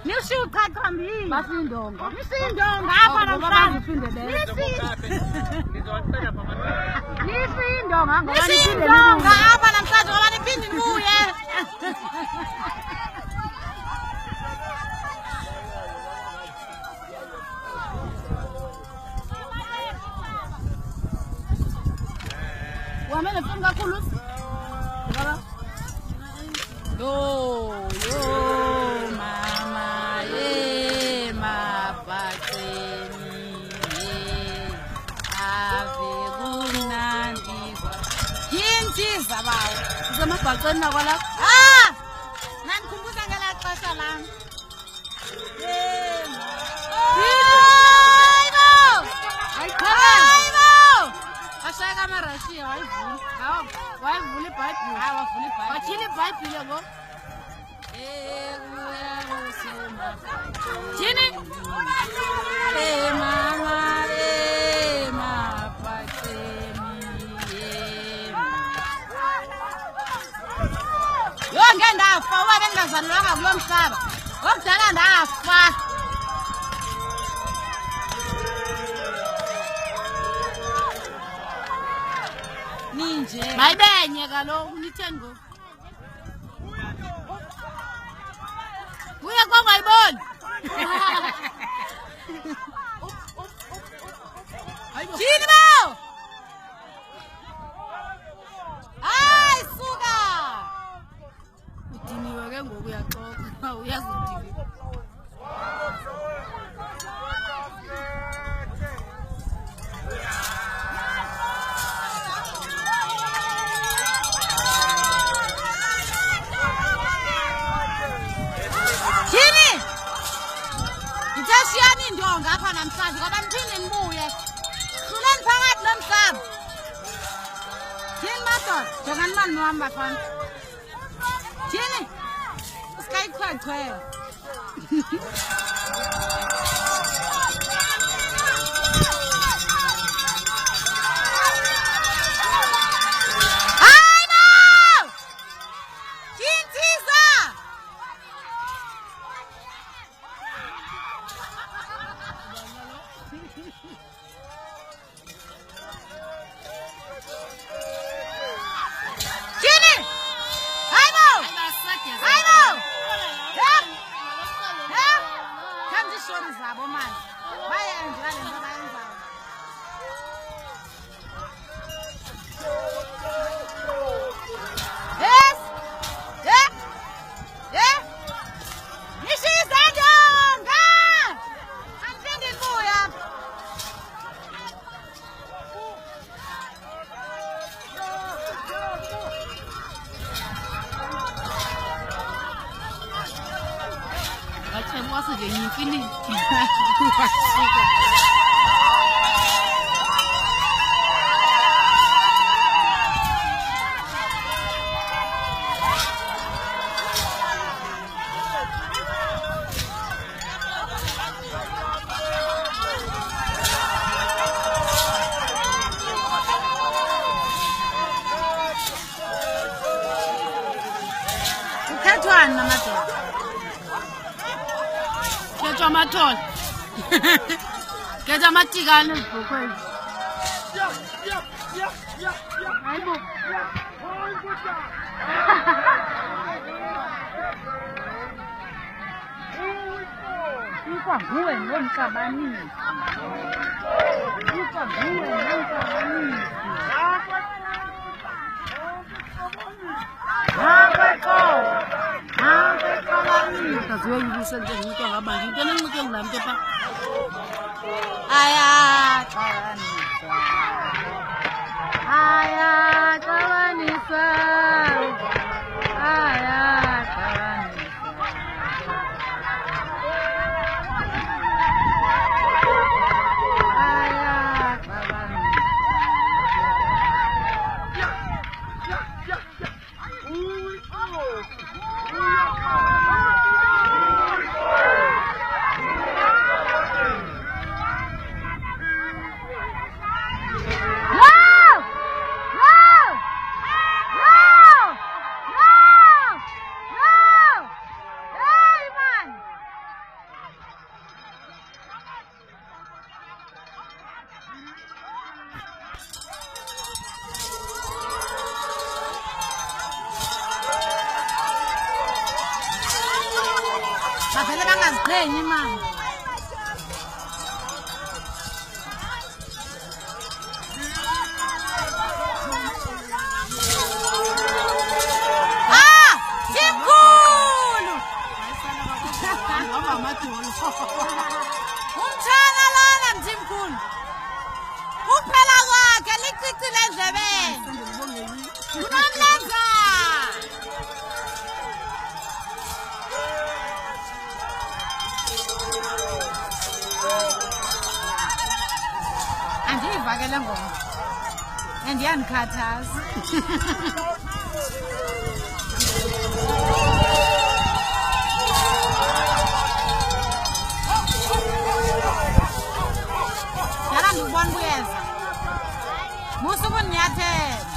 Nishiqhaqa mini. Basindonga. Nisindonga apha namhlanje. Nisindonga ngoba Nisindonga apha namhlanje ngoba niphinde nibuye. Wamele funga kakhulu. Ngaba? Yo mama ye mabhaxeni ave kunandi yintiza bawo Kusemabhaceni nakwala. nandikhumbuza ngelaa xesha lam ashayeka amarashiya wayivula Wayivula iBhayibhile. wavula ibhayibhile Watyhila iBhayibhile ngo. Jini? Mama, yonke ndafa uba bendingazalelwanga kulo mhlaba okudala ndafa. Ninje Mayibenye kaloku nitheni ngoku. Uye kwangayiboni. Jini bo! Hayi suka! Udiniwe ke ngoku uyaxoxa. Uyazi udiniwe. Jini! Ngithashiyani indonga apha namhlanje ngoba niphinde nibuye. Hluleni phakathi nomhlaba. Jini madoda, jongani mani wam bafana. Jini! Usikayichwechwe. Hayi bo! Yintsiza! Jini! Hayi bo! Hayi bo! Khanzi ishori zabo manje. Bayenza le nto bayenzayo. Yes! Nishiza ndonga! Andiphinde ndibuye apha. Bathe mwase nje yimfini. Ukhethwani namadoda? Khetha amathole. Khetha amatikane ezibhokhweni. Hayibo. Ikwanguwe nomxabanisi. Ikwanguwe nomxabanisi. Kaziyoyibisa nje ngumntu angabanje into nencike ngulaa mntu pha. Ayaxabanisa. Ayaxabanisa. No! bavele bangaziqhenyi mama. Timkhulu! Umtshana lona Mthimkhulu. Kuphela kwakhe licicile endlebeni. Unomlenza. Andiyivakele ngoma. Andiyandikhathaza. Yala ndikubona buyeza. Musu kunyathela.